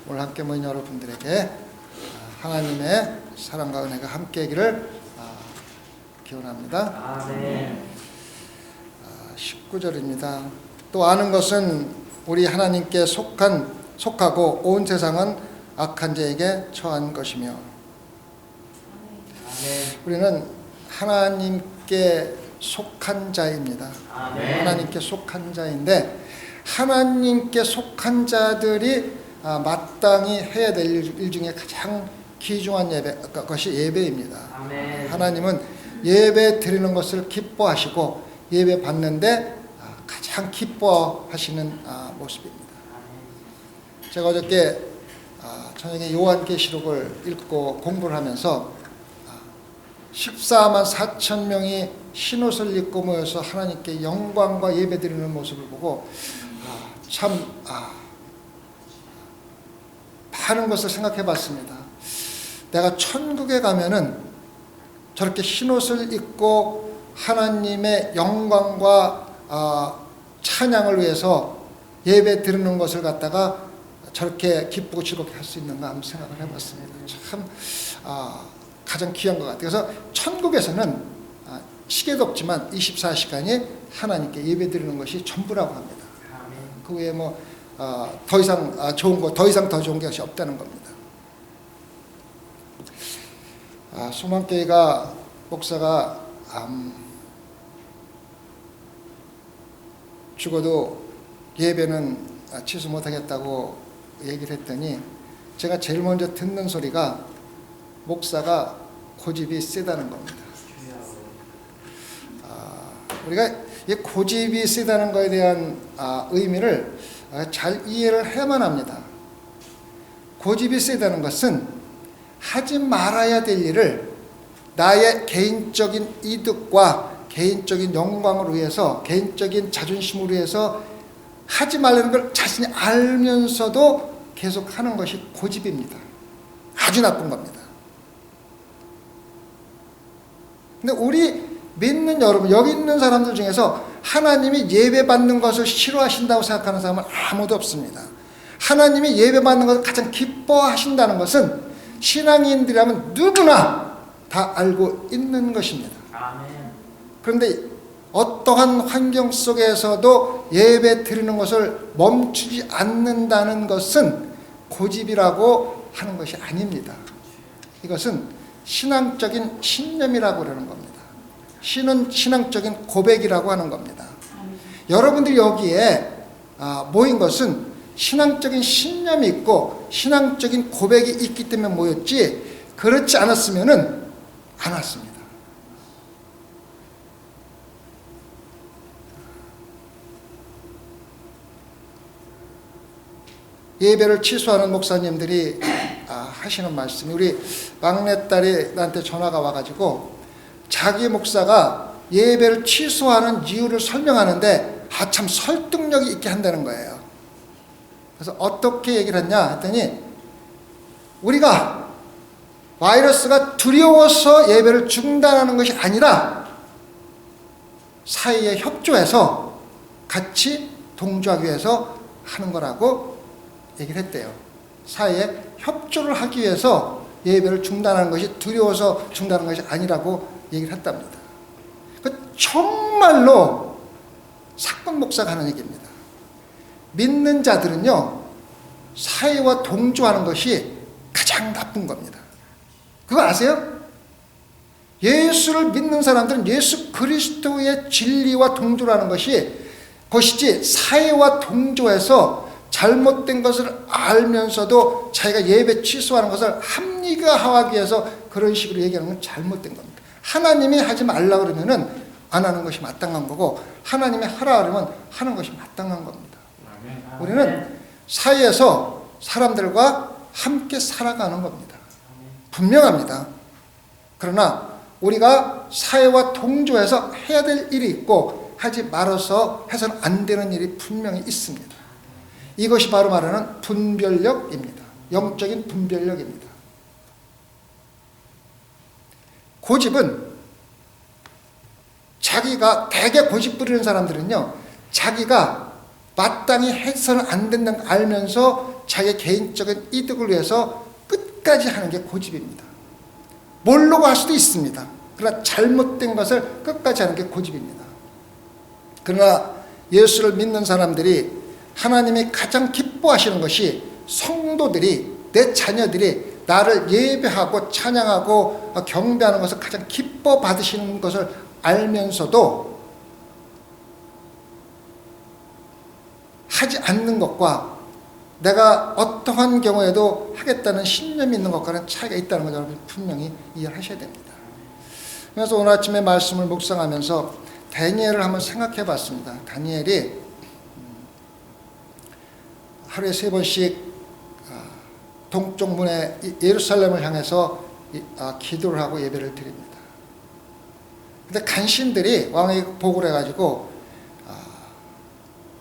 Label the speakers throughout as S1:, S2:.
S1: 오늘 함께 모인 여러분들에게 하나님의 사랑과 은혜가 함께하기를 기원합니다.
S2: 아멘.
S1: 19절입니다. 또 아는 것은 우리 하나님께 속하고 온 세상은 악한 자에게 처한 것이며.
S2: 아멘.
S1: 우리는 하나님께 속한 자입니다.
S2: 아멘.
S1: 하나님께 속한 자인데, 하나님께 속한 자들이 마땅히 해야 될 일 중에 가장 귀중한 것이 예배입니다.
S2: 아멘.
S1: 하나님은 예배 드리는 것을 기뻐하시고 예배 받는데 가장 기뻐하시는 모습입니다. 제가 어저께 저녁에 요한계시록을 읽고 공부를 하면서 14만 4천 명이 흰옷을 입고 모여서 하나님께 영광과 예배 드리는 모습을 보고 참 많은 것을 생각해 봤습니다. 내가 천국에 가면은 저렇게 흰옷을 입고 하나님의 영광과 찬양을 위해서 예배 드리는 것을 갖다가 저렇게 기쁘고 즐겁게 할 수 있는가 한번 생각을 해봤습니다. 참 가장 귀한 것 같아요. 그래서 천국에서는 시계도 없지만 24시간이 하나님께 예배 드리는 것이 전부라고 합니다. 그 외에 더 이상 더 좋은 것이 없다는 겁니다. 소망교회가 목사가 죽어도 예배는 취소 못하겠다고 얘기를 했더니 제가 제일 먼저 듣는 소리가 목사가 고집이 세다는 겁니다. 우리가 이 고집이 세다는 것에 대한 의미를 잘 이해를 해야만 합니다. 고집이 세다는 것은 하지 말아야 될 일을 나의 개인적인 이득과 개인적인 영광을 위해서, 개인적인 자존심을 위해서 하지 말라는 걸 자신이 알면서도 계속 하는 것이 고집입니다. 아주 나쁜 겁니다. 근데 우리 믿는 여러분, 여기 있는 사람들 중에서 하나님이 예배받는 것을 싫어하신다고 생각하는 사람은 아무도 없습니다. 하나님이 예배받는 것을 가장 기뻐하신다는 것은 신앙인들이라면 누구나 다 알고 있는 것입니다.
S2: 아멘.
S1: 그런데 어떠한 환경 속에서도 예배 드리는 것을 멈추지 않는다는 것은 고집이라고 하는 것이 아닙니다. 이것은 신앙적인 신념이라고 그러는 겁니다. 신앙적인 고백이라고 하는 겁니다. 여러분들이 여기에 모인 것은 신앙적인 신념이 있고 신앙적인 고백이 있기 때문에 모였지, 그렇지 않았으면은 안 왔습니다. 예배를 취소하는 목사님들이 하시는 말씀이, 우리 막내딸이 나한테 전화가 와가지고 자기 목사가 예배를 취소하는 이유를 설명하는데 참 설득력이 있게 한다는 거예요. 그래서 어떻게 얘기를 했냐 했더니, 우리가 바이러스가 두려워서 예배를 중단하는 것이 아니라 사이에 협조해서 같이 동조하기 위해서 하는 거라고 얘기를 했대요. 사이에 협조를 하기 위해서 예배를 중단하는 것이 두려워서 중단하는 것이 아니라고 얘기를 했답니다. 정말로 사건 목사가 하는 얘기입니다. 믿는 자들은요, 사회와 동조하는 것이 가장 나쁜 겁니다. 그거 아세요? 예수를 믿는 사람들은 예수 그리스도의 진리와 동조하는 것이지, 사회와 동조해서 잘못된 것을 알면서도 자기가 예배 취소하는 것을 합리화하기 위해서 그런 식으로 얘기하는 건 잘못된 겁니다. 하나님이 하지 말라 그러면은 안 하는 것이 마땅한 거고, 하나님이 하라 그러면 하는 것이 마땅한 겁니다. 우리는 사이에서 사람들과 함께 살아가는 겁니다. 분명합니다. 그러나 우리가 사회와 동조해서 해야 될 일이 있고 하지 말아서 해서는 안 되는 일이 분명히 있습니다. 이것이 바로 말하는 분별력입니다. 영적인 분별력입니다. 고집은 대개 고집 부리는 사람들은요, 자기가 마땅히 해서는 안 된다는 걸 알면서 자기 개인적인 이득을 위해서 끝까지 하는 게 고집입니다. 모르고 할 수도 있습니다. 그러나 잘못된 것을 끝까지 하는 게 고집입니다. 그러나 예수를 믿는 사람들이 하나님이 가장 기뻐하시는 것이 성도들이, 내 자녀들이 나를 예배하고 찬양하고 경배하는 것을 가장 기뻐 받으시는 것을 알면서도 하지 않는 것과 내가 어떠한 경우에도 하겠다는 신념이 있는 것과는 차이가 있다는 걸 여러분 분명히 이해하셔야 됩니다. 그래서 오늘 아침에 말씀을 묵상하면서 다니엘을 한번 생각해 봤습니다. 다니엘이 하루에 3번씩 동쪽 문에 예루살렘을 향해서 기도를 하고 예배를 드립니다. 근데 간신들이 왕에게 보고를 해가지고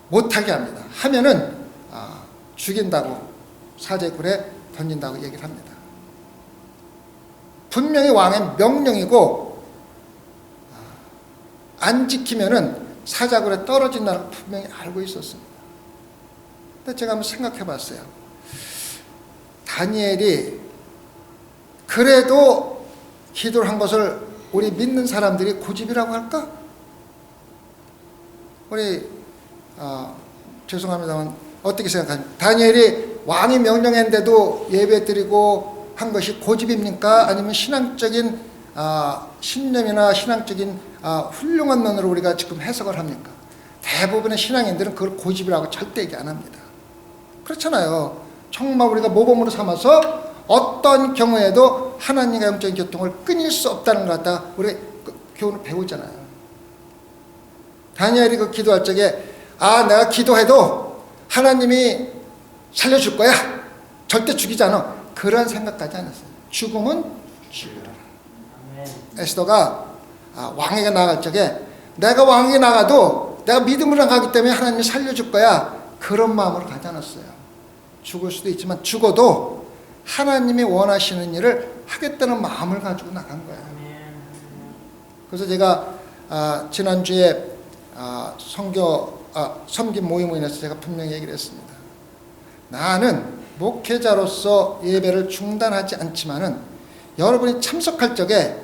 S1: 못하게 합니다. 하면은 죽인다고, 사제굴에 던진다고 얘기를 합니다. 분명히 왕의 명령이고 안 지키면은 사자굴에 떨어진다는 걸 분명히 알고 있었습니다. 근데 제가 한번 생각해 봤어요. 다니엘이 그래도 기도를 한 것을 우리 믿는 사람들이 고집이라고 할까? 우리 죄송합니다만 어떻게 생각하십니까? 다니엘이 왕이 명령했는데도 예배드리고 한 것이 고집입니까? 아니면 신앙적인 신념이나 신앙적인 훌륭한 면으로 우리가 지금 해석을 합니까? 대부분의 신앙인들은 그걸 고집이라고 절대 얘기 안 합니다. 그렇잖아요. 정말 우리가 모범으로 삼아서 어떤 경우에도 하나님과 영적인 교통을 끊을 수 없다는 걸 갖다가 우리가 교훈을 배우잖아요. 다니엘이 그 기도할 적에 내가 기도해도 하나님이 살려줄 거야. 절대 죽이지 않아. 그런 생각까지 안 했어요. 죽음은 죽으라. 에스더가 왕에게 나갈 적에 내가 왕에게 나가도 내가 믿음으로 나가기 때문에 하나님이 살려줄 거야. 그런 마음으로 가지 않았어요. 죽을 수도 있지만 죽어도 하나님이 원하시는 일을 하겠다는 마음을 가지고 나간 거예요. 그래서 제가 지난주에 섬김 모임으로 인해서 제가 분명히 얘기를 했습니다. 나는 목회자로서 예배를 중단하지 않지만은 여러분이 참석할 적에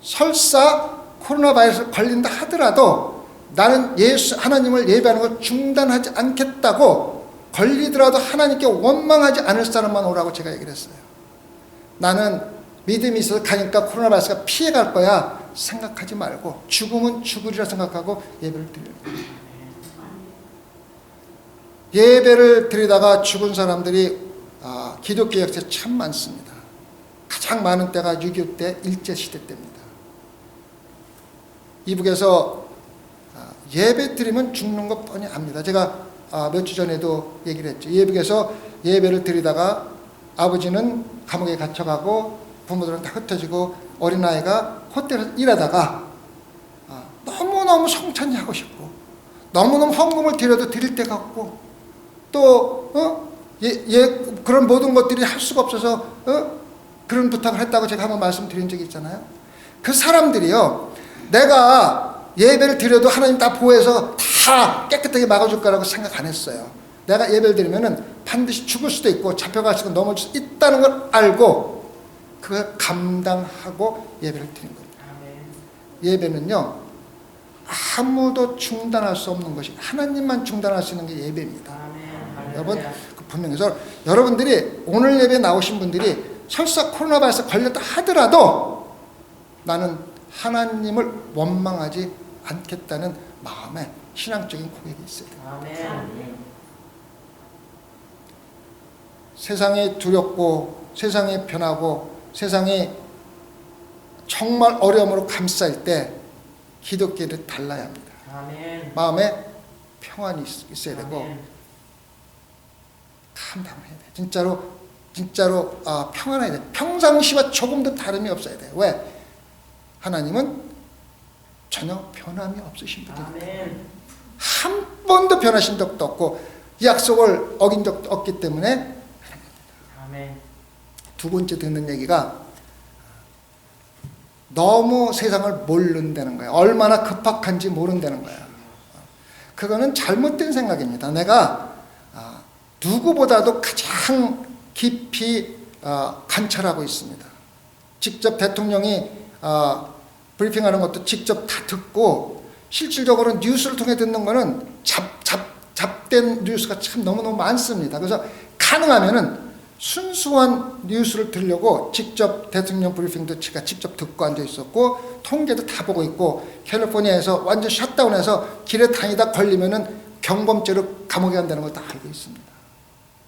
S1: 설사 코로나 바이러스 걸린다 하더라도 나는 하나님을 예배하는 걸 중단하지 않겠다고, 걸리더라도 하나님께 원망하지 않을 사람만 오라고 제가 얘기를 했어요. 나는 믿음이 있어서 가니까 코로나 바이러스가 피해갈 거야 생각하지 말고 죽으면 죽으리라 생각하고 예배를 드려요. 예배를 드리다가 죽은 사람들이 기독교 역사에 참 많습니다. 가장 많은 때가 6.25 때 일제시대 때입니다. 이북에서 예배 드리면 죽는 것 뻔히 압니다. 제가 몇 주 전에도 얘기를 했죠. 이북에서 예배를 드리다가 아버지는 감옥에 갇혀가고 부모들은 다 흩어지고 어린아이가 호텔에서 일하다가 너무너무 성찬이 하고 싶고 너무너무 헌금을 드려도 드릴 데가 없고 또 그런 모든 것들이 할 수가 없어서 그런 부탁을 했다고 제가 한번 말씀드린 적이 있잖아요. 그 사람들이요, 내가 예배를 드려도 하나님 다 보호해서 다 깨끗하게 막아줄 거라고 생각 안 했어요. 내가 예배를 드리면은 반드시 죽을 수도 있고 잡혀갈 수도 넘어질 수 있다는 걸 알고 그걸 감당하고 예배를 드린 겁니다. 예배는요, 아무도 중단할 수 없는 것이, 하나님만 중단할 수 있는 게 예배입니다. 여러분, 분명히 여러분들이 오늘 예배에 나오신 분들이 설사 코로나 바이러스 걸렸다 하더라도 나는 하나님을 원망하지 않겠다는 마음에 신앙적인 고백이 있어야 됩니다. 세상이 두렵고 세상이 변하고 세상이 정말 어려움으로 감싸일 때 기독교를 달라야 합니다. 마음에 평안이 있어야 되고 감당해야 돼. 진짜로 평안해야 돼. 평상시와 조금도 다름이 없어야 돼. 왜? 하나님은 전혀 변함이 없으신 분이니까. 한 번도 변하신 적도 없고 이 약속을 어긴 적도 없기 때문에. 두 번째 듣는 얘기가 너무 세상을 모른다는 거예요. 얼마나 급박한지 모른다는 거예요. 그거는 잘못된 생각입니다. 내가 누구보다도 가장 깊이 관찰하고 있습니다. 직접 대통령이 브리핑하는 것도 직접 다 듣고, 실질적으로 뉴스를 통해 듣는 거는 잡된 뉴스가 참 너무너무 많습니다. 그래서 가능하면은 순수한 뉴스를 들으려고 직접 대통령 브리핑도 제가 직접 듣고 앉아 있었고, 통계도 다 보고 있고, 캘리포니아에서 완전 셧다운해서 길에 다니다 걸리면은 경범죄로 감옥에 간다는 걸 다 알고 있습니다.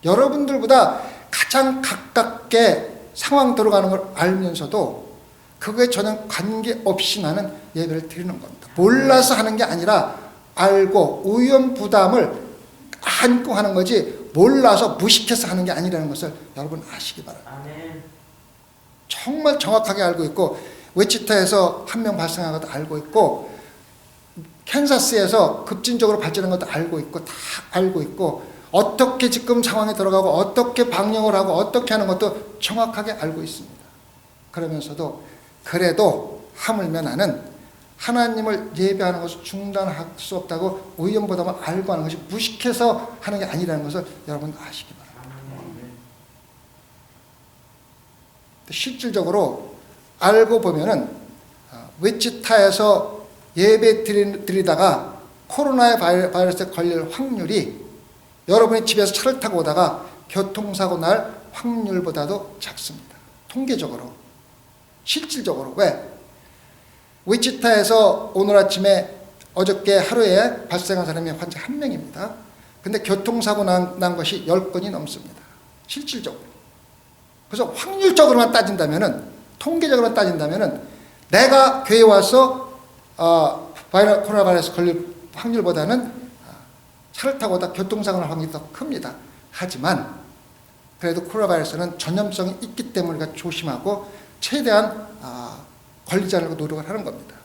S1: 여러분들보다 가장 가깝게 상황 들어가는 걸 알면서도 그거에 전혀 관계없이 나는 예배를 드리는 겁니다. 몰라서 하는 게 아니라 알고 위험 부담을 안고 하는 거지, 몰라서 무식해서 하는 게 아니라는 것을 여러분 아시기 바랍니다. 정말 정확하게 알고 있고, 위치타에서 한 명 발생한 것도 알고 있고, 캔사스에서 급진적으로 발전한 것도 알고 있고, 다 알고 있고, 어떻게 지금 상황에 들어가고 어떻게 방역을 하고 어떻게 하는 것도 정확하게 알고 있습니다. 그러면서도 그래도 하물며 나는 하나님을 예배하는 것을 중단할 수 없다고 위험 부담을 알고 하는 것이 무식해서 하는 게 아니라는 것을 여러분 아시기 바랍니다. 실질적으로 알고 보면은 위치타에서 예배 드리다가 코로나 바이러스에 걸릴 확률이 여러분이 집에서 차를 타고 오다가 교통사고 날 확률보다도 작습니다. 통계적으로. 실질적으로. 왜? 위치타에서 오늘 아침에 어저께 하루에 발생한 사람이 환자 1명입니다. 근데 교통사고 난 것이 10건이 넘습니다. 실질적으로. 그래서 확률적으로만 따진다면은, 통계적으로만 따진다면은, 내가 교회에 와서 코로나 바이러스 걸릴 확률보다는 차를 타고 오다 교통사고 날 확률이 더 큽니다. 하지만 그래도 코로나 바이러스는 전염성이 있기 때문에 우리가 조심하고 최대한 걸리지 않으려고 노력을 하는 겁니다.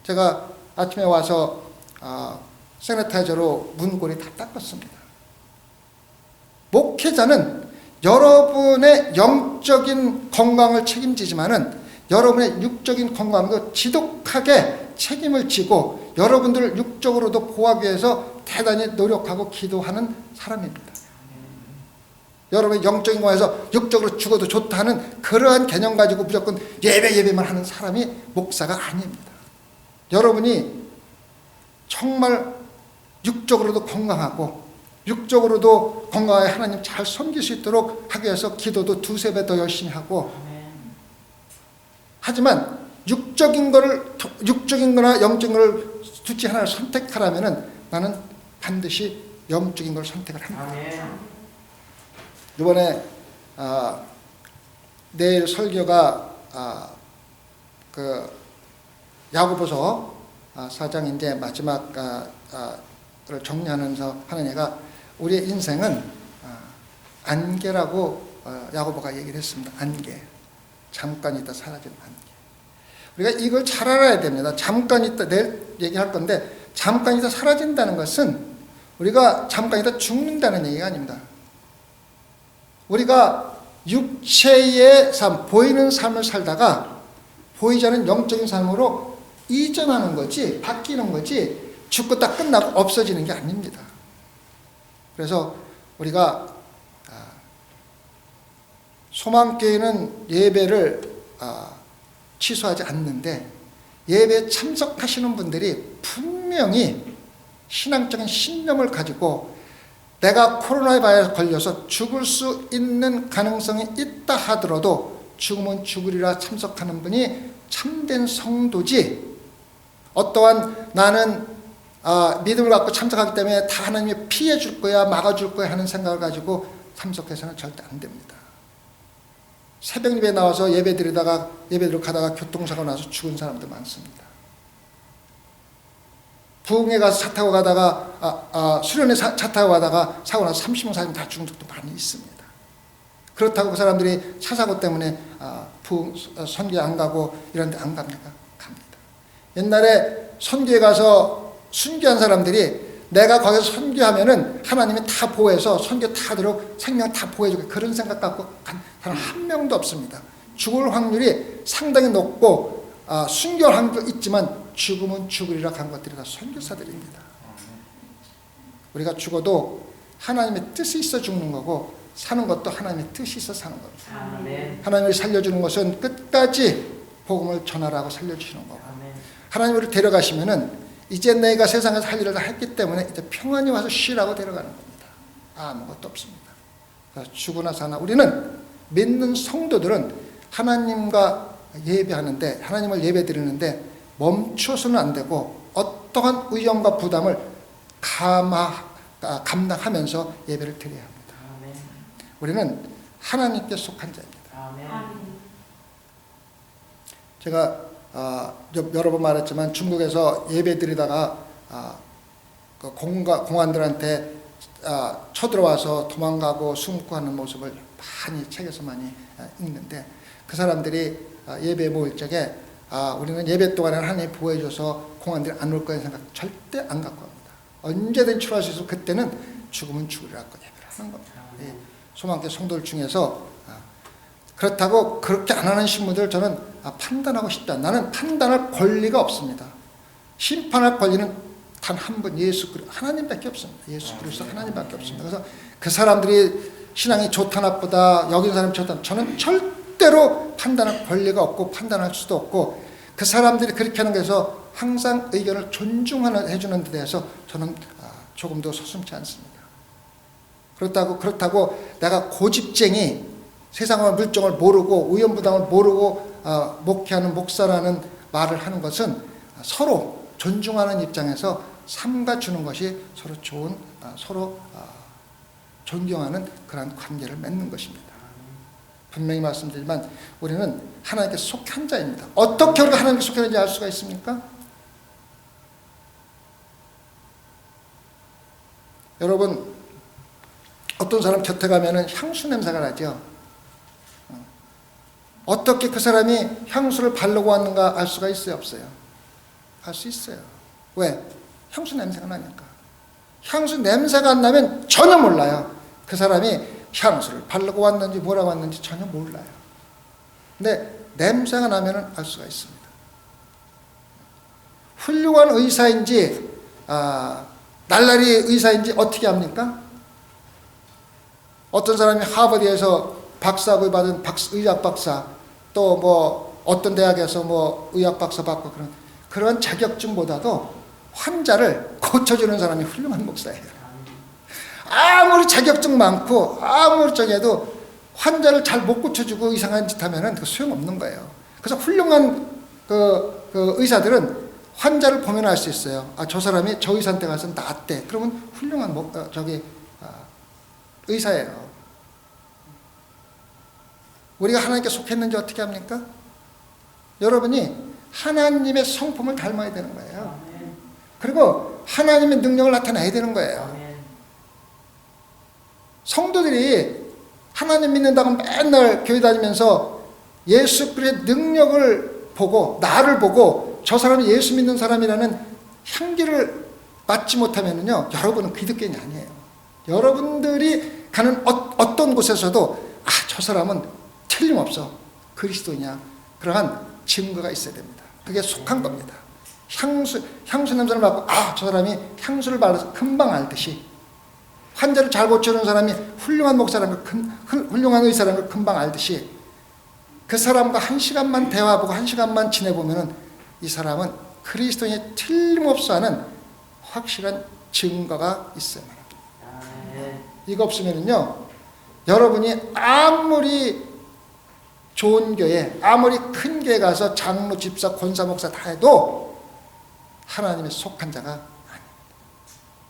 S1: 제가 아침에 와서 세니타이저로 문고리 다 닦았습니다. 목회자는 여러분의 영적인 건강을 책임지지만은 여러분의 육적인 건강도 지독하게 책임을 지고 여러분들을 육적으로도 보호하기 위해서 대단히 노력하고 기도하는 사람입니다. 여러분의 영적인 거에서 육적으로 죽어도 좋다 하는 그러한 개념 가지고 무조건 예배만 하는 사람이 목사가 아닙니다. 여러분이 정말 육적으로도 건강하고 육적으로도 건강하게 하나님 잘 섬길 수 있도록 하기 위해서 기도도 2-3배 더 열심히 하고, 하지만 육적인 거나 영적인 걸 둘째 하나를 선택하라면은 나는 반드시 영적인 걸 선택을 합니다. 이번에 내일 설교가 그 야고보서 4장 이제 마지막을 정리하면서 하는 얘가 우리의 인생은 안개라고 야고보가 얘기를 했습니다. 안개. 잠깐 있다 사라지는 안개. 우리가 이걸 잘 알아야 됩니다. 잠깐 있다, 내일 얘기할 건데, 잠깐 있다 사라진다는 것은 우리가 잠깐 있다 죽는다는 얘기가 아닙니다. 우리가 육체의 삶, 보이는 삶을 살다가 보이지 않는 영적인 삶으로 이전하는 거지, 바뀌는 거지, 죽고 딱 끝나고 없어지는 게 아닙니다. 그래서 우리가 소망교회는 예배를 취소하지 않는데, 예배에 참석하시는 분들이 분명히 신앙적인 신념을 가지고 내가 코로나 바이러스에 걸려서 죽을 수 있는 가능성이 있다 하더라도 죽으면 죽으리라 참석하는 분이 참된 성도지, 어떠한 나는 믿음을 갖고 참석하기 때문에 다 하나님이 피해 줄 거야, 막아줄 거야 하는 생각을 가지고 참석해서는 절대 안 됩니다. 새벽 예배 나와서 예배 드리러 가다가 교통사고 나서 죽은 사람도 많습니다. 부흥회 가서 차 타고 가다가 수련회 차 타고 가다가 사고 나서 30명 40명 다 죽은 적도 많이 있습니다. 그렇다고 그 사람들이 차 사고 때문에 부흥 선교에 안 가고 이런 데 안 갑니까? 갑니다. 옛날에 선교에 가서 순교한 사람들이 내가 거기서 선교하면은 하나님이 다 보호해서 선교 다 하도록 생명 다 보호해주고, 그런 생각 갖고 단 한 명도 없습니다. 죽을 확률이 상당히 높고 순교할 확률도 있지만 죽으면 죽으리라 간 것들이 다 선교사들입니다. 우리가 죽어도 하나님의 뜻이 있어 죽는 거고 사는 것도 하나님의 뜻이 있어 사는 겁니다.
S2: 아멘.
S1: 하나님을 살려주는 것은 끝까지 복음을 전하라고 살려주시는 거고
S2: 아멘.
S1: 하나님을 데려가시면은 이제 내가 세상에서 할 일을 다 했기 때문에 이제 평안히 와서 쉬라고 데려가는 겁니다. 아무것도 없습니다. 그래서 죽으나 사나 우리는 믿는 성도들은 하나님과 예배하는데 하나님을 예배 드리는데 멈춰서는 안 되고 어떠한 위험과 부담을 감당하면서 예배를 드려야 합니다.
S2: 아멘.
S1: 우리는 하나님께 속한 자입니다.
S2: 아멘.
S1: 제가 여러 번 말했지만 중국에서 예배 드리다가 그 공안들한테 쳐들어와서 도망가고 숨고 하는 모습을 많이 책에서 많이 읽는데 그 사람들이 예배 모일 적에 우리는 예배 동안에 하나님이 보호해줘서 공안들이 안 올 거라는 생각 절대 안 갖고 합니다. 언제든 출할 수 있어 그때는 죽으면 죽으리라고 예배를 하는 겁니다. 소망교회 성도들 중에서 그렇다고 그렇게 안 하는 신부들 저는 판단하고 싶지 않다. 나는 판단할 권리가 없습니다. 심판할 권리는 단 한 분 예수 그리스도 하나님밖에 없습니다. 예수 그리스도 하나님밖에 없습니다. 그래서 그 사람들이 신앙이 좋다 나쁘다 여기는 사람이 좋다 저는 절대로 판단할 권리가 없고 판단할 수도 없고 그 사람들이 그렇게 하는 것에서 항상 의견을 존중해주는 데 대해서 저는 조금도 서슴지 않습니다. 그렇다고 내가 고집쟁이 세상과 물정을 모르고 우연부당을 모르고 목회하는 목사라는 말을 하는 것은 서로 존중하는 입장에서 삼가주는 것이 서로 좋은 서로 존경하는 그러한 관계를 맺는 것입니다. 분명히 말씀드리지만 우리는 하나님께 속한 자입니다. 어떻게 우리가 하나님께 속했는지 알 수가 있습니까? 여러분 어떤 사람 곁에 가면은 향수 냄새가 나죠. 어떻게 그 사람이 향수를 바르고 왔는가 알 수가 있어요, 없어요? 알 수 있어요. 왜? 향수 냄새가 나니까. 향수 냄새가 안 나면 전혀 몰라요. 그 사람이 향수를 바르고 왔는지 뭐라고 왔는지 전혀 몰라요. 근데 냄새가 나면 알 수가 있습니다. 훌륭한 의사인지 날라리 의사인지 어떻게 합니까? 어떤 사람이 하버드에서 박사학위 받은 의학 박사 또 뭐 어떤 대학에서 뭐 의학 박사 받고 그런 자격증보다도 환자를 고쳐주는 사람이 훌륭한 목사예요. 아무리 자격증 많고 아무리 저기해도 환자를 잘 못 고쳐주고 이상한 짓 하면은 그 소용없는 거예요. 그래서 훌륭한 그 의사들은 환자를 보면 알 수 있어요. 저 사람이 저 의사한테 가서 낫대. 그러면 훌륭한 의사예요. 우리가 하나님께 속했는지 어떻게 합니까? 여러분이 하나님의 성품을 닮아야 되는 거예요. 그리고 하나님의 능력을 나타내야 되는 거예요. 성도들이 하나님 믿는다고 맨날 교회 다니면서 예수 그리스도의 능력을 보고 나를 보고 저 사람이 예수 믿는 사람이라는 향기를 맡지 못하면요 여러분은 기독교인이 아니에요. 여러분들이 가는 어떤 곳에서도 저 사람은 틀림없어 그리스도냐 그러한 증거가 있어야 됩니다. 그게 속한 겁니다. 향수 냄새를 맡고 저 사람이 향수를 바르서 금방 알듯이 환자를 잘 고쳐주는 사람이 훌륭한 목사라는 걸 훌륭한 의사라는 걸 금방 알듯이 그 사람과 1시간만 대화하고 1시간만 지내보면은 이 사람은 그리스도인이 틀림없어 하는 확실한 증거가 있어야 합니다. 이거 없으면은요 여러분이 아무리 좋은 교회 아무리 큰 교회 가서 장로 집사 권사 목사 다 해도 하나님의 속한 자가 아닙니다.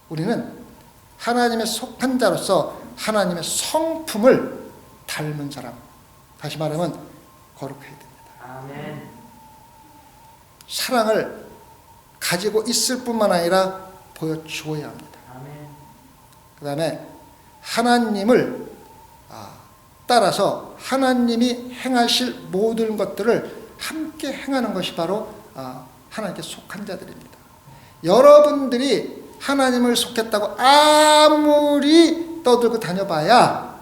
S1: 우리는 하나님의 속한 자로서 하나님의 성품을 닮은 사람 다시 말하면 거룩해야 됩니다.
S2: 아멘.
S1: 사랑을 가지고 있을 뿐만 아니라 보여주어야 합니다.
S2: 아멘.
S1: 그 다음에 하나님을 따라서 하나님이 행하실 모든 것들을 함께 행하는 것이 바로 하나님께 속한 자들입니다. 여러분들이 하나님을 속했다고 아무리 떠들고 다녀봐야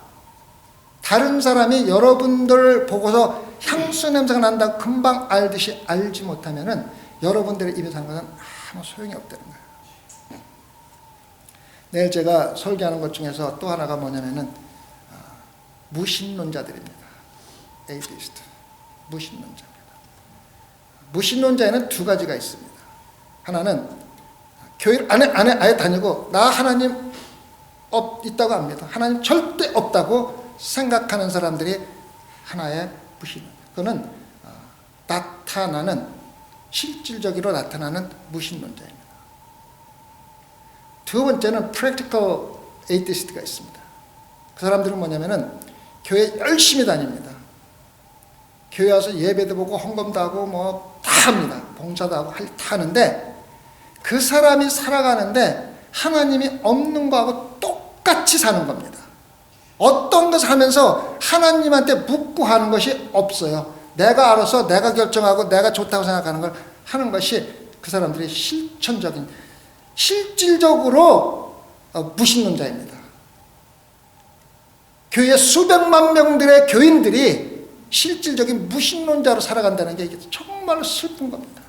S1: 다른 사람이 여러분들을 보고서 향수 냄새가 난다고 금방 알듯이 알지 못하면은 여러분들의 입에서 하는 것은 아무 소용이 없다는 거예요. 내일 제가 설교하는 것 중에서 또 하나가 뭐냐면은 무신론자들입니다. 에이티스트, 무신론자입니다. 무신론자에는 두 가지가 있습니다. 하나는 교회 안에 아예 다니고 나 하나님 있다고 합니다. 하나님 절대 없다고 생각하는 사람들이 하나의 무신론. 그거는 나타나는 실질적으로 나타나는 무신론자입니다. 두 번째는 practical atheist가 있습니다. 그 사람들은 뭐냐면은 교회 열심히 다닙니다. 교회 와서 예배도 보고 헌금도 하고 뭐 다 합니다. 봉사도 하고 다 하는데 그 사람이 살아가는데 하나님이 없는 거하고 똑같이 사는 겁니다. 어떤 것을 하면서 하나님한테 묻고 하는 것이 없어요. 내가 알아서 내가 결정하고 내가 좋다고 생각하는 걸 하는 것이 그 사람들의 실질적으로 무신론자입니다. 교회 수백만 명들의 교인들이 실질적인 무신론자로 살아간다는 게 이게 정말로 슬픈 겁니다.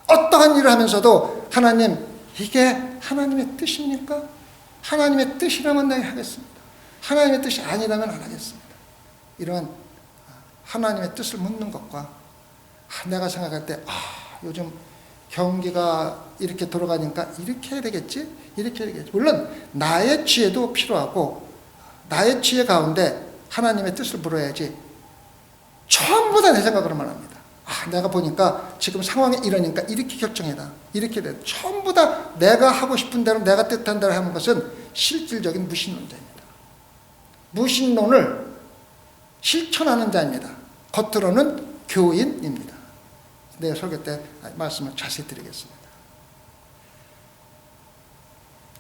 S1: 어떠한 일을 하면서도 하나님, 이게 하나님의 뜻입니까? 하나님의 뜻이라면 내가 하겠습니다. 하나님의 뜻이 아니라면 안 하겠습니다. 이런 하나님의 뜻을 묻는 것과 내가 생각할 때 요즘 경기가 이렇게 돌아가니까 이렇게 해야 되겠지? 이렇게 해야 되겠지? 물론 나의 지혜도 필요하고 나의 지혜 가운데 하나님의 뜻을 물어야지 전부 다 내 생각으로만 합니다. 내가 보니까 지금 상황이 이러니까 이렇게 결정해라. 이렇게 돼. 전부 다 내가 하고 싶은 대로 내가 뜻한 대로 하는 것은 실질적인 무신론자입니다. 무신론을 실천하는 자입니다. 겉으로는 교인입니다. 내일 설교 때 말씀을 자세히 드리겠습니다.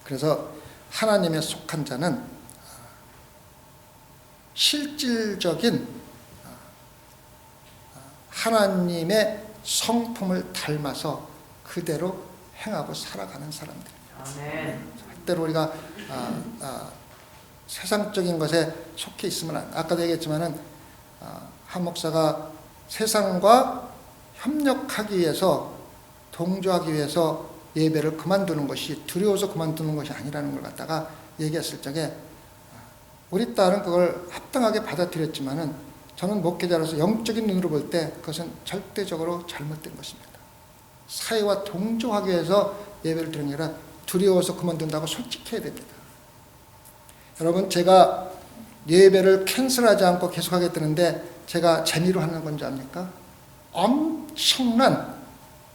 S1: 그래서 하나님에 속한 자는 실질적인 하나님의 성품을 닮아서 그대로 행하고 살아가는 사람들입니다. 때로 우리가 세상적인 것에 속해 있으면 아까도 얘기했지만은 한 목사가 세상과 협력하기 위해서 동조하기 위해서 예배를 그만두는 것이 두려워서 그만두는 것이 아니라는 걸 갖다가 얘기했을 적에 우리 딸은 그걸 합당하게 받아들였지만은 저는 목회자로서 영적인 눈으로 볼 때 그것은 절대적으로 잘못된 것입니다. 사회와 동조하기 위해서 예배를 드리는 게 아니라 두려워서 그만둔다고 솔직해야 됩니다. 여러분, 제가 예배를 캔슬하지 않고 계속하겠다는데 제가 재미로 하는 건지 압니까? 엄청난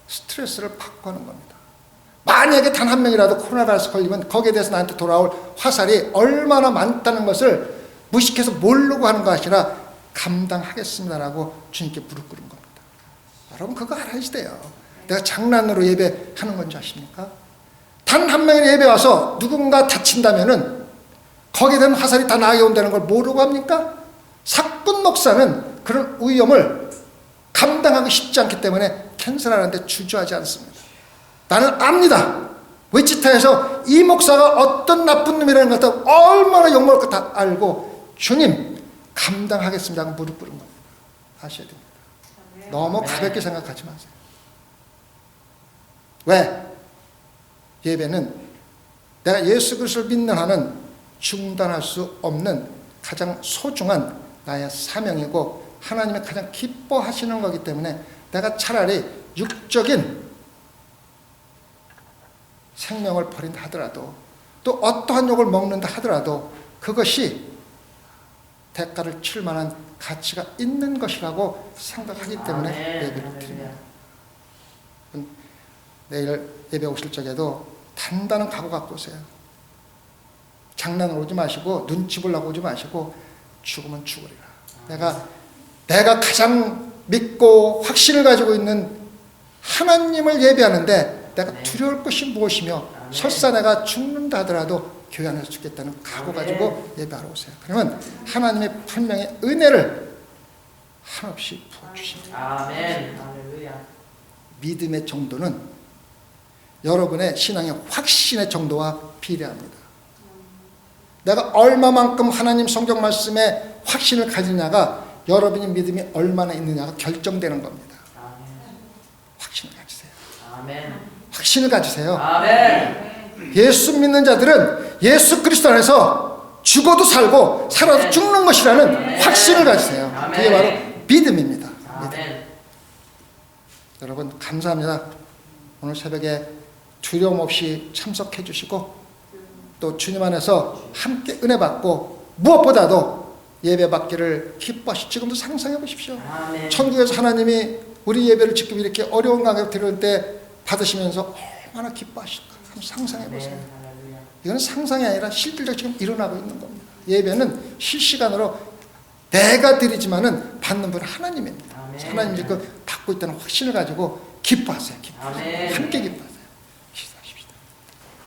S1: 스트레스를 받고 하는 겁니다. 만약에 단 한 명이라도 코로나 바이러스 걸리면 거기에 대해서 나한테 돌아올 화살이 얼마나 많다는 것을 무식해서 모르고 하는 것이 아니라 감당하겠습니다라고 주님께 무릎 꿇은 겁니다. 여러분, 그거 알아야지 돼요. 내가 장난으로 예배하는 건지 아십니까? 단 한 명이 예배 와서 누군가 다친다면은 거기에 대한 화살이 다 나에게 온다는 걸 모르고 합니까? 사꾼 목사는 그런 위험을 감당하기 쉽지 않기 때문에 캔슬하는데 주저하지 않습니다. 나는 압니다. 위치타에서 이 목사가 어떤 나쁜 놈이라는 것을 얼마나 욕먹을 거 다 알고 주님 감당하겠습니다 하고 무릎 꿇은 겁니다. 아셔야 됩니다. 너무 가볍게 생각하지 마세요. 왜? 예배는 내가 예수 그리스도를 믿는 한은 중단할 수 없는 가장 소중한 나의 사명이고 하나님이 가장 기뻐하시는 거기 때문에 내가 차라리 육적인 생명을 버린다 하더라도 또 어떠한 욕을 먹는다 하더라도 그것이 대가를 치를 만한 가치가 있는 것이라고 생각하기 때문에 예배를 드립니다. 내일 예배 오실 적에도 단단한 각오 갖고 오세요. 장난으로 오지 마시고 눈치 보려고 오지 마시고 죽으면 죽으리라. 내가 가장 믿고 확신을 가지고 있는 하나님을 예배하는데 내가 두려울 것이 무엇이며 설사 내가 죽는다 하더라도 교회 안에서 죽겠다는 각오 가지고 예배하러 오세요. 그러면 하나님의 분명히 은혜를 한없이 부어주십니다.
S2: 아멘.
S1: 믿음의 정도는 여러분의 신앙의 확신의 정도와 비례합니다. 내가 얼마만큼 하나님 성경 말씀에 확신을 가지냐가 여러분의 믿음이 얼마나 있느냐가 결정되는 겁니다. 확신을 가지세요.
S2: 아멘.
S1: 확신을 가지세요.
S2: 아멘.
S1: 예수 믿는 자들은 예수 그리스도 안에서 죽어도 살고 살아도 죽는 것이라는 확신을 가지세요. 그게 바로 믿음입니다. 믿음. 여러분 감사합니다. 오늘 새벽에 두려움 없이 참석해 주시고 또 주님 안에서 함께 은혜 받고 무엇보다도 예배 받기를 기뻐하시. 지금도 상상해 보십시오. 천국에서 하나님이 우리 예배를 지금 이렇게 어려운 가격 드릴 때 받으시면서 얼마나 기뻐하실까. 상상해 보세요. 이건 상상이 아니라 실질적으로 지금 일어나고 있는 겁니다. 예배는 실시간으로 내가 드리지만은 받는 분은 하나님입니다. 하나님이 그 받고 있다는 확신을 가지고 기뻐하세요. 기뻐하세요. 함께 기뻐하세요.